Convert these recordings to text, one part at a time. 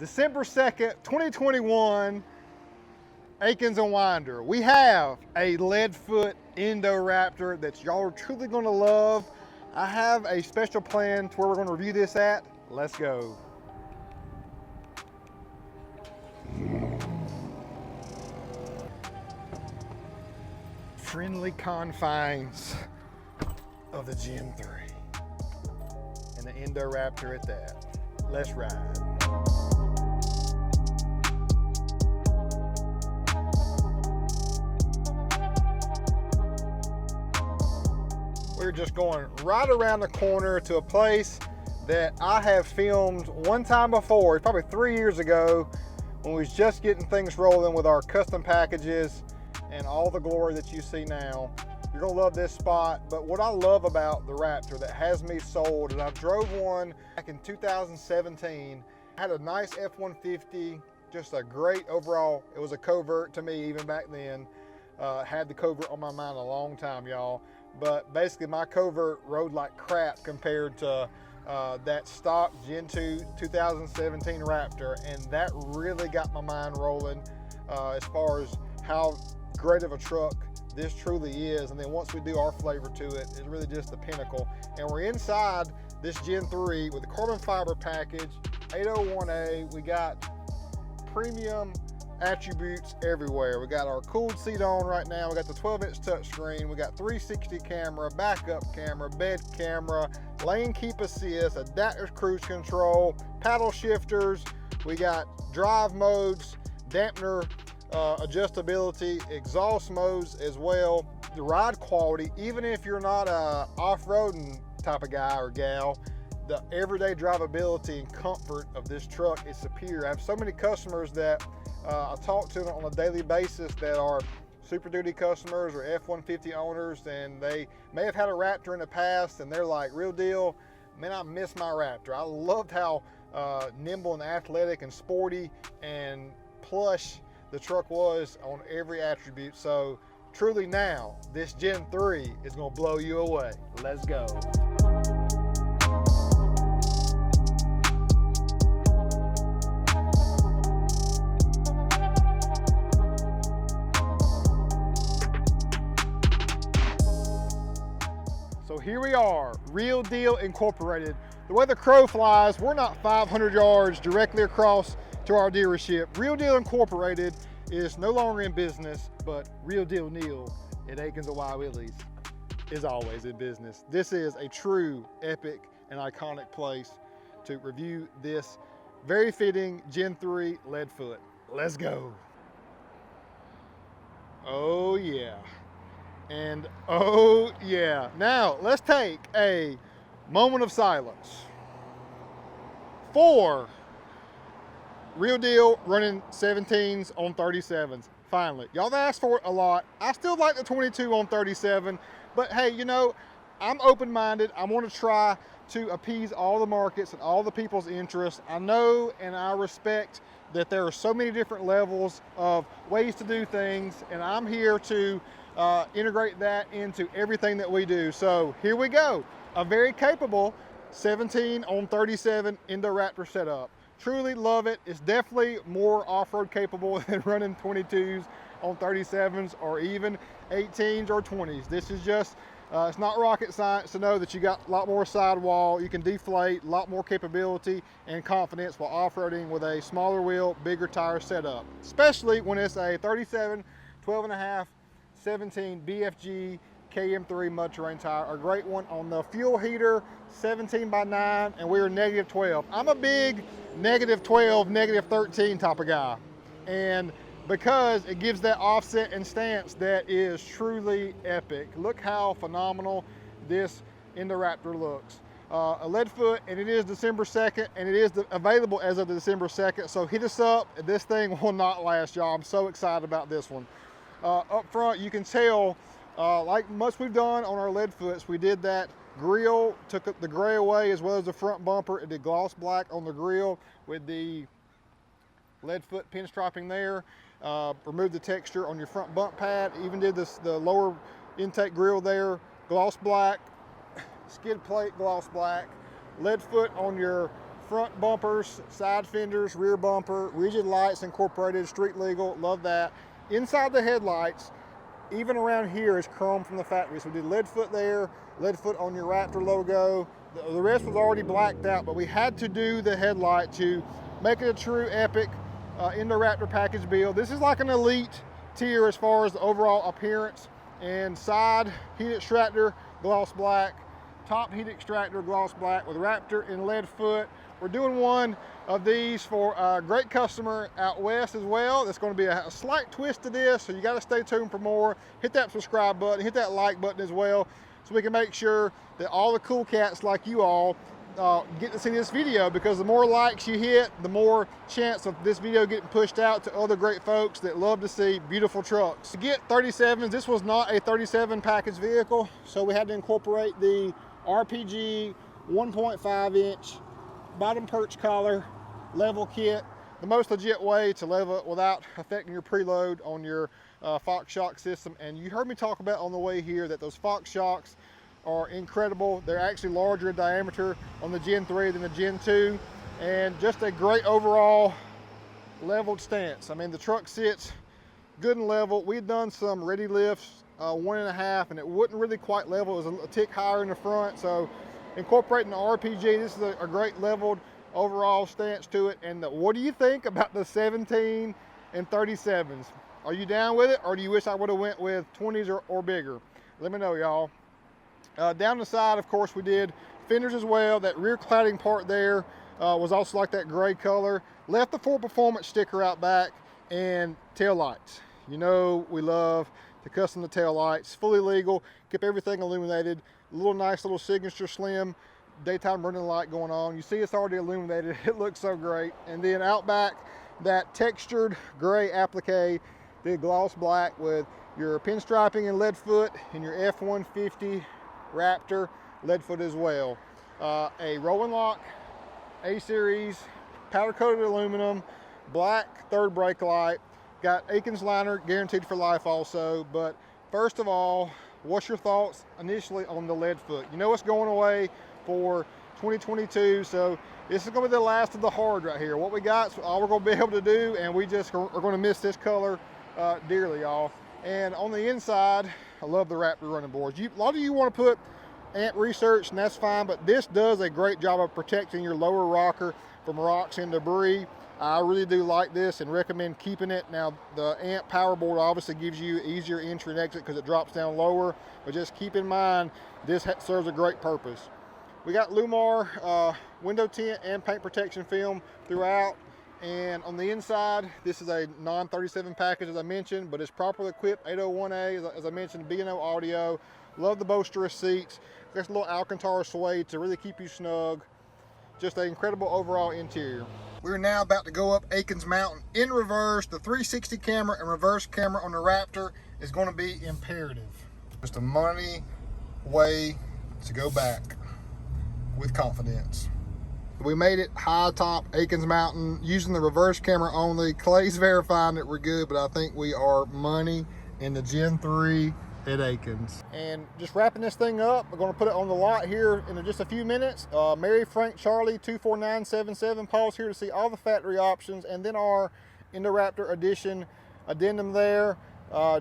December 2nd, 2021, Akins and Winder. We have a lead-foot INDORAPTOR that y'all are truly gonna love. I have a special plan to where we're gonna review this at. Let's go. Friendly confines of the Gen 3 and the INDORAPTOR at that. Let's ride. We're just going right around the corner to a place that I have filmed one time before, probably 3 years ago, when we was just getting things rolling with our custom packages and all the glory that you see now. You're gonna love this spot, but what I love about the Raptor that has me sold, and I drove one back in 2017, had a nice F-150, just a great overall, it was a covert to me even back then. Had the covert on my mind a long time, y'all. But basically my covert rode like crap compared to that stock Gen 2 2017 Raptor, and that really got my mind rolling as far as how great of a truck this truly is. And then once we do our flavor to it, it's really just the pinnacle. And we're inside this Gen 3 with the carbon fiber package, 801A. We got premium attributes everywhere. We got our cooled seat on right now. We got the 12-inch touchscreen. We got 360 camera, backup camera, bed camera, lane keep assist, adaptive cruise control, paddle shifters. We got drive modes, dampener adjustability, exhaust modes as well. The ride quality, even if you're not a off-roading type of guy or gal, the everyday drivability and comfort of this truck is superior. I have so many customers that I talk to on a daily basis that are Super Duty customers or F-150 owners, and they may have had a Raptor in the past and they're like, real deal, man, I miss my Raptor. I loved how nimble and athletic and sporty and plush the truck was on every attribute. So truly now, this Gen 3 is gonna blow you away. Let's go. So here we are, Real Deal Incorporated. The way the crow flies, we're not 500 yards directly across to our dealership. Real Deal Incorporated is no longer in business, but Real Deal Neal at Akins and Willies is always in business. This is a true epic and iconic place to review this very fitting Gen 3 lead foot. Let's go. Oh yeah. And oh yeah. Now let's take a moment of silence for Real Deal running 17s on 37s. Finally, y'all have asked for it a lot. I still like the 22 on 37, but hey, you know, I'm open-minded. I want to try to appease all the markets and all the people's interests. I know and I respect that there are so many different levels of ways to do things, and I'm here to integrate that into everything that we do. So here we go. A very capable 17 on 37 INDORAPTOR setup. Truly love it. It's definitely more off-road capable than running 22s on 37s or even 18s or 20s. This is just, it's not rocket science to know that you got a lot more sidewall, you can deflate, a lot more capability and confidence while off-roading with a smaller wheel, bigger tire setup. Especially when it's a 37, 12.5, 17 BFG KM3 mud terrain tire, a great one on the fuel heater, 17x9, and we're -12. I'm a big -12, -13 type of guy, and because it gives that offset and stance that is truly epic. Look how phenomenal this INDORAPTOR looks. A lead foot, and it is December 2nd, and it is available as of December 2nd, so hit us up. This thing will not last, y'all. I'm so excited about this one. Up front, you can tell, like much we've done on our lead foots, we did that grille, took the gray away as well as the front bumper. It did gloss black on the grille with the lead foot pinstriping there. Removed the texture on your front bump pad. Even did the lower intake grille there, gloss black. Skid plate gloss black. Lead foot on your front bumpers, side fenders, rear bumper, rigid lights incorporated, street legal, love that. Inside the headlights, even around here, is chrome from the factory. So we did lead foot there, lead foot on your Raptor logo. The rest was already blacked out, but we had to do the headlight to make it a true epic INDORAPTOR package build. This is like an elite tier as far as the overall appearance. And side heat extractor, gloss black. Top heat extractor, gloss black with Raptor and lead foot. We're doing one of these for a great customer out west as well. There's going to be a slight twist to this, so you got to stay tuned for more. Hit that subscribe button, hit that like button as well, so we can make sure that all the cool cats like you all get to see this video, because the more likes you hit, the more chance of this video getting pushed out to other great folks that love to see beautiful trucks. To get 37s, this was not a 37 package vehicle, so we had to incorporate the RPG 1.5 inch bottom perch collar level kit, the most legit way to level it without affecting your preload on your Fox shock system. And you heard me talk about on the way here that those Fox shocks are incredible. They're actually larger in diameter on the Gen 3 than the Gen 2, and just a great overall leveled stance. I mean, the truck sits good and level. We've done some ready lifts, 1.5, and it wouldn't really quite level. It was a tick higher in the front. So incorporating the RPG, this is a great leveled overall stance to it. And what do you think about the 17 and 37s? Are you down with it, or do you wish I would have went with 20s or bigger? Let me know, y'all. Down the side, of course, we did fenders as well. That rear cladding part there was also like that gray color. Left the Ford Performance sticker out back, and tail lights. You know we love to custom the tail lights. Fully legal, kept everything illuminated. Nice little signature slim daytime running light going on. You see it's already illuminated. It looks so great. And then out back, that textured gray applique, the gloss black with your pinstriping and lead foot, and your F-150 Raptor lead foot as well. A rolling lock A-series powder coated aluminum, black third brake light, got Akins liner guaranteed for life also. But first of all, what's your thoughts initially on the lead foot? You know it's going away for 2022, so this is going to be the last of the hard right here. What we got is all we're going to be able to do, and we just are going to miss this color dearly, y'all. And on the inside, I love the Raptor running boards. A lot of you want to put ant research, and that's fine, but this does a great job of protecting your lower rocker from rocks and debris. I really do like this and recommend keeping it. Now, the ant power board obviously gives you easier entry and exit because it drops down lower, but just keep in mind this serves a great purpose. We got Lumar window tint and paint protection film throughout. And on the inside, this is a non-37 package, as I mentioned, but it's properly equipped 801A, as I mentioned, B&O audio. Love the bolsterous seats. There's a little Alcantara suede to really keep you snug. Just an incredible overall interior. We're now about to go up Akins Mountain in reverse. The 360 camera and reverse camera on the Raptor is going to be imperative. Just a money way to go back with confidence. We made it high top Akins Mountain using the reverse camera only. Clay's verifying that we're good, but I think we are money in the Gen 3 at Akins. And just wrapping this thing up, we're going to put it on the lot here in just a few minutes. Mary Frank Charlie 24977, pause here to see all the factory options, and then our INDORAPTOR edition addendum there.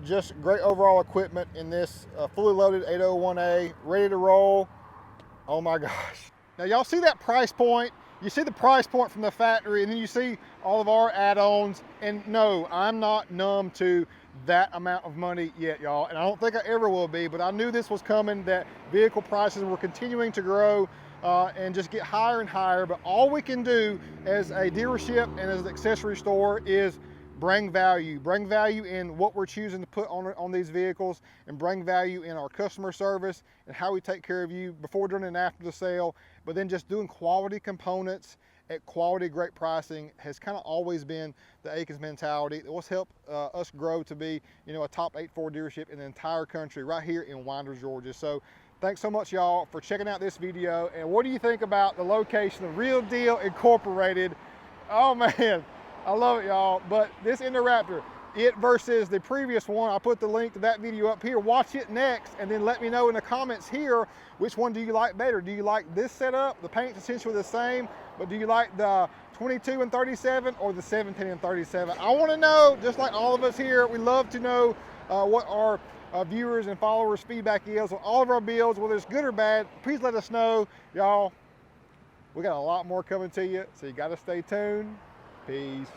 Just great overall equipment in this fully loaded 801A, ready to roll. Oh my gosh. Now y'all see that price point? You see the price point from the factory, and then you see all of our add-ons. And no, I'm not numb to that amount of money yet, y'all. And I don't think I ever will be, but I knew this was coming, that vehicle prices were continuing to grow and just get higher and higher. But all we can do as a dealership and as an accessory store is bring value in what we're choosing to put on these vehicles, and bring value in our customer service and how we take care of you before, during, and after the sale. But then just doing quality components at quality, great pricing has kind of always been the Akins mentality. It was helped us grow to be, you know, a top 8 Ford dealership in the entire country right here in Winder, Georgia. So thanks so much, y'all, for checking out this video. And what do you think about the location of Real Deal Incorporated? Oh man, I love it, y'all. But this INDORAPTOR, it versus the previous one, I'll put the link to that video up here. Watch it next, and then let me know in the comments here, which one do you like better? Do you like this setup? The paint's essentially the same, but do you like the 22 and 37 or the 17 and 37? I want to know, just like all of us here, we love to know what our viewers and followers feedback is on all of our builds, whether it's good or bad. Please let us know. Y'all, we got a lot more coming to you, so you got to stay tuned. Peace.